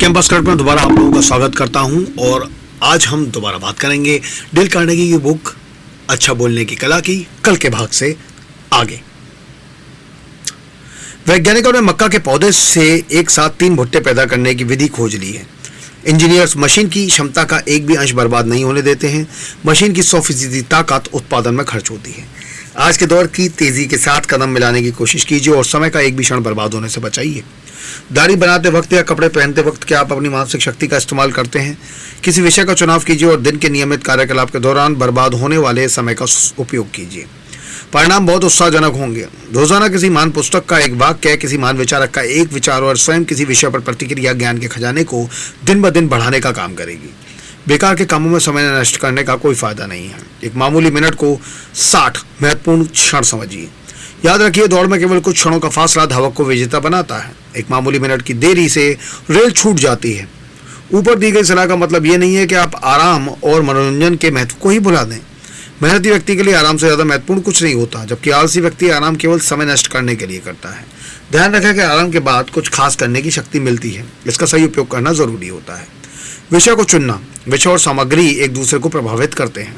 Campus club में दोबारा आप लोगों का स्वागत करता हूं और आज हम दोबारा बात करेंगे डेल कार्नेगी की बुक अच्छा बोलने की कला की कल के भाग से आगे। वैज्ञानिकों ने मक्का के पौधे से एक साथ 3 भुट्टे पैदा करने की विधि खोज ली है। इंजीनियर्स मशीन की क्षमता का एक भी अंश बर्बाद नहीं होने देते हैं। मशीन की 100% ताकत उत्पादन में खर्च होती है। आज के दौर की तेजी के साथ कदम मिलाने की कोशिश कीजिए और समय का एक भी क्षण बर्बाद होने से बचाइए। दाढ़ी बनाते वक्त या कपड़े पहनते वक्त क्या आप अपनी मानसिक शक्ति का इस्तेमाल करते हैं? किसी विषय का चुनाव कीजिए और दिन के नियमित कार्यकलाप के दौरान बर्बाद होने वाले समय का उपयोग कीजिए। परिणाम बहुत उत्साहजनक होंगे। रोजाना किसी महान पुस्तक का एक वाक्य, किसी महान विचारक का एक विचार और स्वयं किसी विषय पर प्रतिक्रिया ज्ञान के खजाने को दिन ब दिन बढ़ाने का काम करेगी। बेकार के कामों में समय नष्ट करने का कोई फायदा नहीं है। एक मामूली मिनट को 60 महत्वपूर्ण क्षण समझिए। याद रखिए, दौड़ में केवल कुछ क्षणों का फासला धावक को विजेता बनाता है। एक मामूली मिनट की देरी से रेल छूट जाती है। ऊपर दी गई सलाह का मतलब यह नहीं है कि आप आराम और मनोरंजन के महत्व को ही भुला दें। मेहनती व्यक्ति के लिए आराम से ज्यादा महत्वपूर्ण कुछ नहीं होता, जबकि आलसी व्यक्ति आराम केवल समय नष्ट करने के लिए करता है। ध्यान रखें कि आराम के बाद कुछ खास करने की शक्ति मिलती है। इसका सही उपयोग करना जरूरी होता है। विषय को चुनना। विषय और सामग्री एक दूसरे को प्रभावित करते हैं।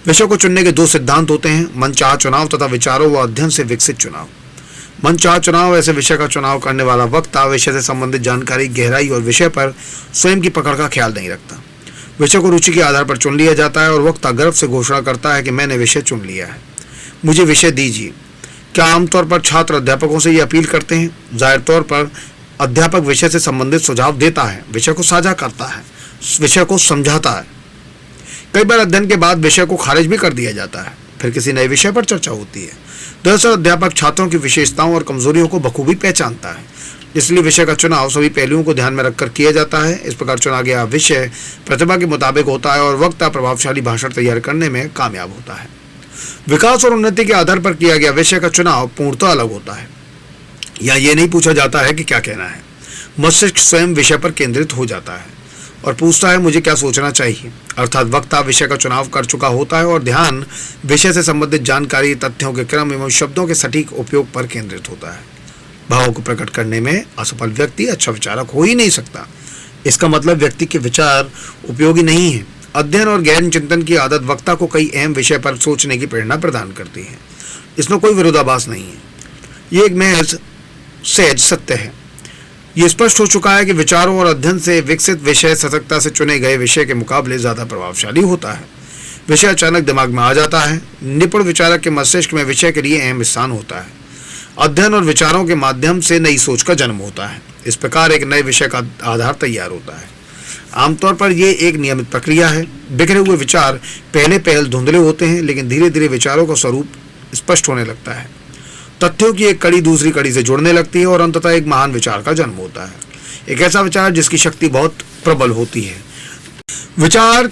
विषय को चुनने के 2 सिद्धांत होते हैं: मनचाहा चुनाव तथा विचारों व अध्ययन से विकसित चुनाव। मनचाहा चुनाव ऐसे विषय का चुनाव करने वाला वक्ता विषय से संबंधित जानकारी, गहराई और विषय पर स्वयं की पकड़ का ख्याल नहीं रखता। विषय को रुचि के आधार पर चुन लिया जाता है और वक्ता गर्व से घोषणा करता है कि मैंने विषय चुन लिया है, मुझे विषय दीजिए। क्या आमतौर पर छात्र अध्यापकों से ये अपील करते हैं? जाहिर तौर पर अध्यापक विषय से संबंधित सुझाव देता है, विषय को साझा करता है, विषय को समझाता है। कई बार अध्ययन के बाद विषय को खारिज भी कर दिया जाता है, फिर किसी नए विषय पर चर्चा होती है। दरअसल अध्यापक छात्रों की विशेषताओं और कमजोरियों को बखूबी पहचानता है, इसलिए विषय का चुनाव सभी पहलुओं को ध्यान में रखकर किया जाता है। इस प्रकार चुना गया विषय प्रतिभा के मुताबिक होता है और वक्ता प्रभावशाली भाषण तैयार करने में कामयाब होता है। विकास और उन्नति के आधार पर किया गया विषय का चुनाव पूर्णतः अलग होता है। या ये नहीं पूछा जाता है कि क्या कहना है। मस्तिष्क स्वयं विषय पर केंद्रित हो जाता है और पूछता है मुझे क्या सोचना चाहिए। अर्थात वक्ता विषय का चुनाव कर चुका होता है और ध्यान विषय से संबंधित जानकारी, तथ्यों के क्रम एवं शब्दों के सटीक उपयोग पर केंद्रित होता है। भावों को प्रकट करने में असफल व्यक्ति अच्छा विचारक हो ही नहीं सकता। इसका मतलब व्यक्ति के विचार उपयोगी नहीं है। अध्ययन और गहन चिंतन की आदत वक्ता को कई अहम विषय पर सोचने की प्रेरणा प्रदान करती है। इसमें कोई विरोधाभास नहीं है। ये एक महज सहज सत्य है। ये स्पष्ट हो चुका है कि विचारों और अध्ययन से विकसित विषय सतर्कता से चुने गए विषय के मुकाबले ज्यादा प्रभावशाली होता है। विषय अचानक दिमाग में आ जाता है। निपुण विचारक के मस्तिष्क में विषय के लिए अहम स्थान होता है। अध्ययन और विचारों के माध्यम से नई सोच का जन्म होता है। इस प्रकार एक नए विषय का आधार तैयार होता है। आमतौर पर यह एक नियमित प्रक्रिया है। बिखरे हुए विचार पहल धुंधले होते हैं, लेकिन धीरे धीरे विचारों का स्वरूप स्पष्ट होने लगता है। तथ्यों की एक कड़ी दूसरी कड़ी से जुड़ने लगती है और अंततः एक महान विचार का जन्म होता है। एक ऐसा विचार जिसकी शक्ति बहुत प्रबल होती है। विचार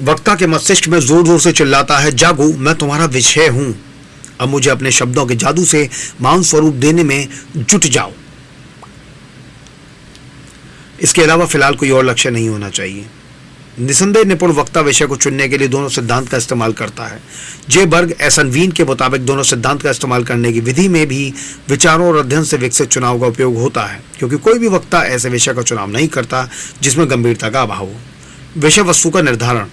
वक्ता के मस्तिष्क में जोर जोर से चिल्लाता है, जागो, मैं तुम्हारा विषय हूं। अब मुझे अपने शब्दों के जादू से महान स्वरूप देने में जुट जाओ। इसके अलावा फिलहाल कोई और लक्ष्य नहीं होना चाहिए। निसंदेह निपुण वक्ता विषय को चुनने के लिए दोनों सिद्धांत का इस्तेमाल करता है। जे बर्ग एसनवीन के मुताबिक दोनों सिद्धांत का इस्तेमाल करने की विधि में भी विचारों और अध्ययन से विकसित चुनाव का उपयोग होता है, क्योंकि कोई भी वक्ता ऐसे विषय का चुनाव नहीं करता जिसमें गंभीरता का अभाव हो। विषय वस्तु का निर्धारण।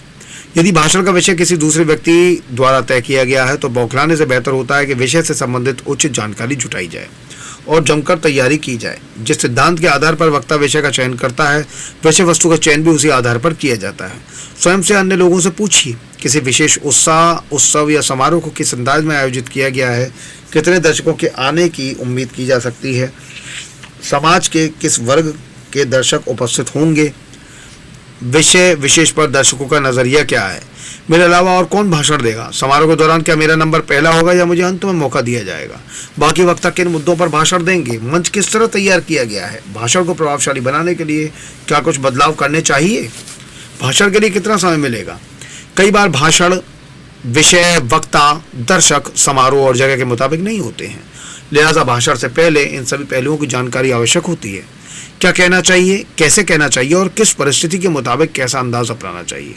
यदि भाषण का विषय किसी दूसरे व्यक्ति द्वारा तय किया गया है तो बौखलाने से बेहतर होता है कि विषय से संबंधित उचित जानकारी जुटाई जाए और जमकर तैयारी की जाए। जिस सिद्धांत के आधार पर वक्ता विषय का चयन करता है, विषय वस्तु का चयन भी उसी आधार पर किया जाता है। स्वयं से अन्य लोगों से पूछिए, किसी विशेष उत्सव या समारोह को किस अंदाज में आयोजित किया गया है, कितने दर्शकों के आने की उम्मीद की जा सकती है, समाज के किस वर्ग के दर्शक उपस्थित होंगे, विषय विशेष पर दर्शकों का नजरिया क्या है, मेरे अलावा और कौन भाषण देगा, समारोह के दौरान क्या मेरा नंबर पहला होगा या मुझे अंत में मौका दिया जाएगा, बाकी वक्ता किन मुद्दों पर भाषण देंगे, मंच किस तरह तैयार किया गया है, भाषण को प्रभावशाली बनाने के लिए क्या कुछ बदलाव करने चाहिए, भाषण के लिए कितना समय मिलेगा। कई बार भाषण विषय, वक्ता, दर्शक, समारोह और जगह के मुताबिक नहीं होते हैं, लिहाजा भाषण से पहले इन सभी पहलुओं की जानकारी आवश्यक होती है। क्या कहना चाहिए, कैसे कहना चाहिए और किस परिस्थिति के मुताबिक कैसा अंदाज अपनाना चाहिए।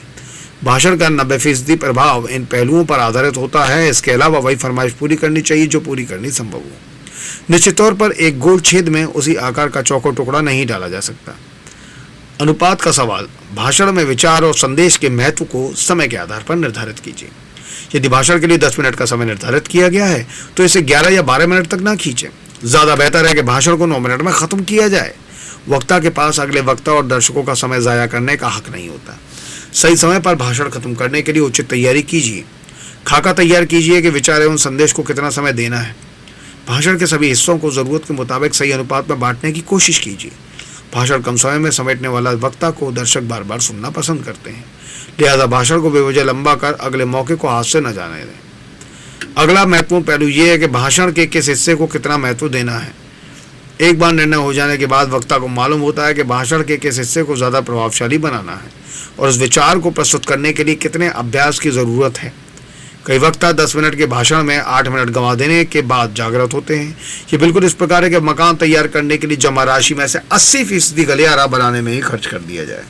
भाषण का 90% प्रभाव इन पहलुओं पर आधारित होता है। इसके अलावा वही फरमाइश पूरी करनी चाहिए जो पूरी करनी संभव हो। निश्चित तौर पर एक गोल छेद में उसी आकार का चौकोर टुकड़ा नहीं डाला जा सकता। अनुपात का सवाल। भाषण में विचार और संदेश के महत्व को समय के आधार पर निर्धारित कीजिए। यदि भाषण के लिए 10 मिनट का समय निर्धारित किया गया है तो इसे 11 या 12 मिनट तक ना खींचें। ज़्यादा बेहतर है कि भाषण को 9 मिनट में ख़त्म किया जाए। वक्ता के पास अगले वक्ता और दर्शकों का समय ज़ाया करने का हक नहीं होता। सही समय पर भाषण खत्म करने के लिए उचित तैयारी कीजिए। खाका तैयार कीजिए कि विचार एवं संदेश को कितना समय देना है। भाषण के सभी हिस्सों को ज़रूरत के मुताबिक सही अनुपात में बांटने की कोशिश कीजिए। भाषण कम समय में समेटने वाला वक्ता को दर्शक बार बार सुनना पसंद करते हैं, लिहाजा भाषण को बेवजह लंबा कर अगले मौके को हाथ से न जाने दें। अगला महत्वपूर्ण पहलू यह है कि भाषण के किस हिस्से को कितना महत्व देना है। एक बार निर्णय हो जाने के बाद वक्ता को मालूम होता है कि भाषण के किस हिस्से को ज़्यादा प्रभावशाली बनाना है और उस विचार को प्रस्तुत करने के लिए कितने अभ्यास की ज़रूरत है। कई वक्ता 10 मिनट के भाषण में 8 मिनट गंवा देने के बाद जागृत होते हैं। ये बिल्कुल इस प्रकार है कि मकान तैयार करने के लिए जमा राशि में से 80% गलियारा बनाने में ही खर्च कर दिया जाए।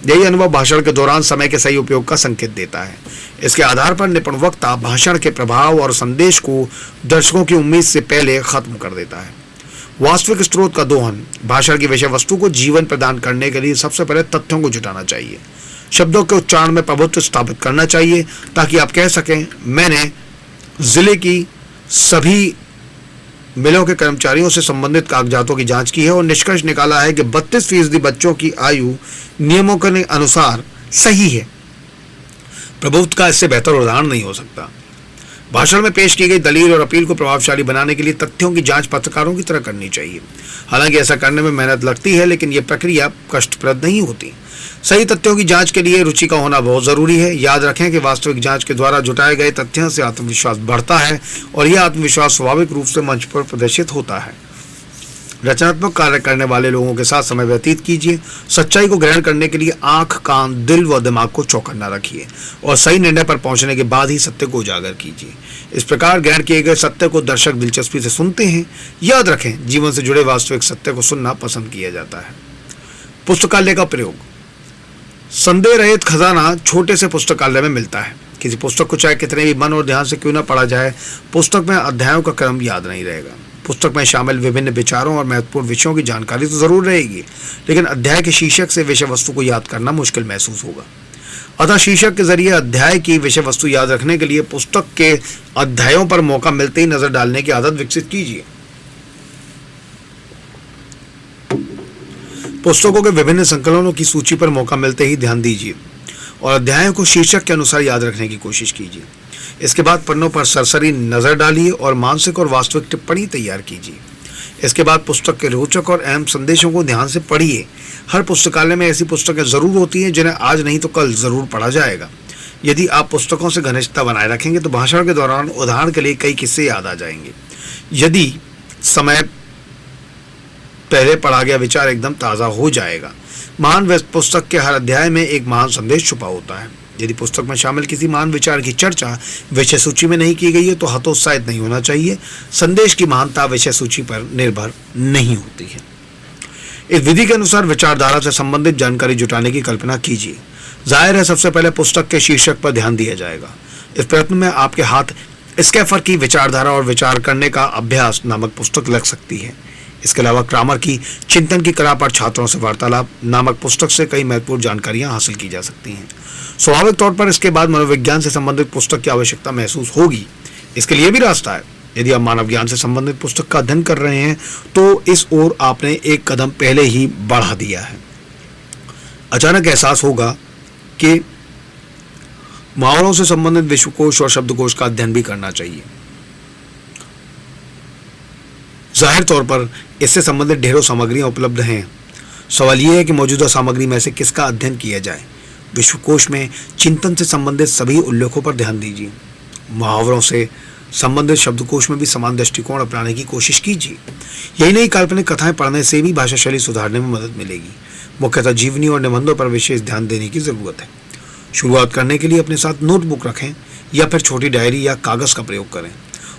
यही अनुभव भाषण के दौरान समय के सही उपयोग का संकेत देता है। इसके आधार पर निपुण वक्ता भाषण के प्रभाव और संदेश को दर्शकों की उम्मीद से पहले खत्म कर देता है। वास्तविक स्रोत का दोहन। भाषण की विषय वस्तु को जीवन प्रदान करने के लिए सबसे पहले तथ्यों को जुटाना चाहिए। शब्दों के उच्चारण में प्रभुत्व स्थापित करना चाहिए ताकि आप कह सकें, मैंने जिले की सभी मिलों के कर्मचारियों से संबंधित कागजातों की जांच की है और निष्कर्ष निकाला है कि 32% बच्चों की आयु नियमों के अनुसार सही है। प्रभुत्व का इससे बेहतर उदाहरण नहीं हो सकता। भाषण में पेश की गई दलील और अपील को प्रभावशाली बनाने के लिए तथ्यों की जांच पत्रकारों की तरह करनी चाहिए। हालांकि ऐसा करने में मेहनत लगती है, लेकिन यह प्रक्रिया कष्टप्रद नहीं होती। सही तथ्यों की जांच के लिए रुचि का होना बहुत जरूरी है। याद रखें कि वास्तविक जांच के द्वारा जुटाए गए तथ्यों से आत्मविश्वास बढ़ता है और यह आत्मविश्वास स्वाभाविक रूप से मंच पर प्रदर्शित होता है। रचनात्मक कार्य करने वाले लोगों के साथ समय व्यतीत कीजिए। सच्चाई को ग्रहण करने के लिए आंख, कान, दिल व दिमाग को चौकन्ना रखिए और सही निर्णय पर पहुंचने के बाद ही सत्य को उजागर कीजिए। इस प्रकार ग्रहण किए गए सत्य को दर्शक दिलचस्पी से सुनते हैं। याद रखें, जीवन से जुड़े वास्तविक सत्य को सुनना पसंद किया जाता है। पुस्तकालय का प्रयोग। संदेह रहित खजाना छोटे से पुस्तकालय में मिलता है। किसी पुस्तक को चाहे कितने भी मन और ध्यान से क्यों न पढ़ा जाए, पुस्तक में अध्यायों का क्रम याद नहीं रहेगा। पुस्तक में शामिल विभिन्न विचारों और महत्वपूर्ण विषयों की जानकारी तो जरूर रहेगी, लेकिन अध्याय के शीर्षक से विषय वस्तु को याद करना मुश्किल महसूस होगा। अतः शीर्षक के जरिए अध्याय की विषय वस्तु याद रखने के लिए पुस्तक के अध्यायों पर मौका मिलते ही नजर डालने की आदत विकसित कीजिए। पुस्तकों के विभिन्न संकलनों की सूची पर मौका मिलते ही ध्यान दीजिए और अध्यायों को शीर्षक के अनुसार याद रखने की कोशिश कीजिए। इसके बाद पन्नों पर सरसरी नजर डालिए और मानसिक और वास्तविक टिप्पणी तैयार कीजिए। इसके बाद पुस्तक के रोचक और अहम संदेशों को ध्यान से पढ़िए। हर पुस्तकालय में ऐसी पुस्तकें जरूर होती हैं जिन्हें आज नहीं तो कल जरूर पढ़ा जाएगा। यदि आप पुस्तकों से घनिष्ठता बनाए रखेंगे तो भाषण के दौरान उदाहरण के लिए कई किस्से याद आ जाएंगे। यदि समय पहले पढ़ा गया विचार एकदम ताज़ा हो जाएगा। महान पुस्तक के हर अध्याय में एक महान संदेश छुपा होता है। यदि पुस्तक में शामिल किसी महान विचार की चर्चा विषय सूची में नहीं की गई है तो हतोत्साहित नहीं होना चाहिए। संदेश की महानता विषय सूची पर निर्भर नहीं होती है। इस विधि के अनुसार विचारधारा से संबंधित जानकारी जुटाने की कल्पना कीजिए। जाहिर है, सबसे पहले पुस्तक के शीर्षक पर ध्यान दिया जाएगा। इस प्रयत्न में आपके हाथ स्कैफर की विचारधारा और विचार करने का अभ्यास नामक पुस्तक लग सकती है। इसके अलावा क्रामर की चिंतन की कला पर छात्रों से वार्तालाप नामक पुस्तक से कई महत्वपूर्ण जानकारियां हासिल की जा सकती हैं। स्वाभाविक तौर पर इसके बाद मनोविज्ञान से संबंधित पुस्तक की आवश्यकता महसूस होगी। इसके लिए भी रास्ता है। यदि आप मानव ज्ञान से संबंधित पुस्तक का अध्ययन कर रहे हैं तो इस ओर आपने एक कदम पहले ही बढ़ा दिया है। अचानक एहसास होगा कि मुहावरों से संबंधित विश्वकोश और शब्दकोश का अध्ययन भी करना चाहिए। जाहिर तौर पर इससे संबंधित ढेरों सामग्रियां उपलब्ध हैं। सवाल यह है कि मौजूदा सामग्री में से किसका अध्ययन किया जाए। विश्वकोश में चिंतन से संबंधित सभी उल्लेखों पर ध्यान दीजिए। मुहावरों से संबंधित शब्दकोश में भी समान दृष्टिकोण अपनाने की कोशिश कीजिए। यही नहीं, काल्पनिक कथाएं पढ़ने से भी भाषा शैली सुधारने में मदद मिलेगी। मुख्यतः जीवनी और निबंधों पर विशेष ध्यान देने की जरूरत है। शुरुआत करने के लिए अपने साथ नोटबुक रखें या फिर छोटी डायरी या कागज का प्रयोग करें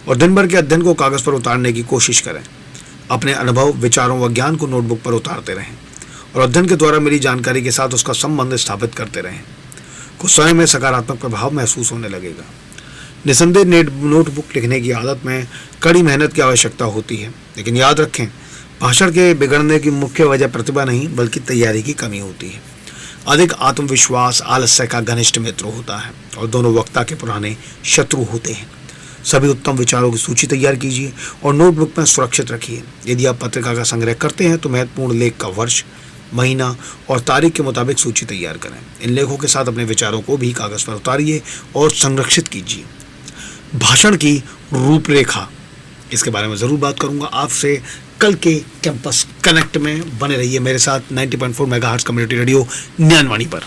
और दिन भर के अध्ययन को कागज पर उतारने की कोशिश करें। अपने अनुभव, विचारों व ज्ञान को नोटबुक पर उतारते रहें और अध्ययन के द्वारा मिली जानकारी के साथ उसका संबंध स्थापित करते रहें। कुछ समय में सकारात्मक प्रभाव महसूस होने लगेगा। निसंदेह नोटबुक लिखने की आदत में कड़ी मेहनत की आवश्यकता होती है, लेकिन याद रखें, भाषण के बिगड़ने की मुख्य वजह प्रतिभा नहीं बल्कि तैयारी की कमी होती है। अधिक आत्मविश्वास आलस्य का घनिष्ठ मित्र होता है और दोनों वक्ता के पुराने शत्रु होते हैं। सभी उत्तम विचारों की सूची तैयार कीजिए और नोटबुक में सुरक्षित रखिए। यदि आप पत्रिका का संग्रह करते हैं तो महत्वपूर्ण लेख का वर्ष, महीना और तारीख के मुताबिक सूची तैयार करें। इन लेखों के साथ अपने विचारों को भी कागज पर उतारिए और संरक्षित कीजिए। भाषण की रूपरेखा, इसके बारे में ज़रूर बात करूंगा आपसे कल के कैंपस कनेक्ट में। बने रहिए मेरे साथ 90.4 मेगाहर्ट्ज़ कम्युनिटी रेडियो ज्ञानवाणी पर।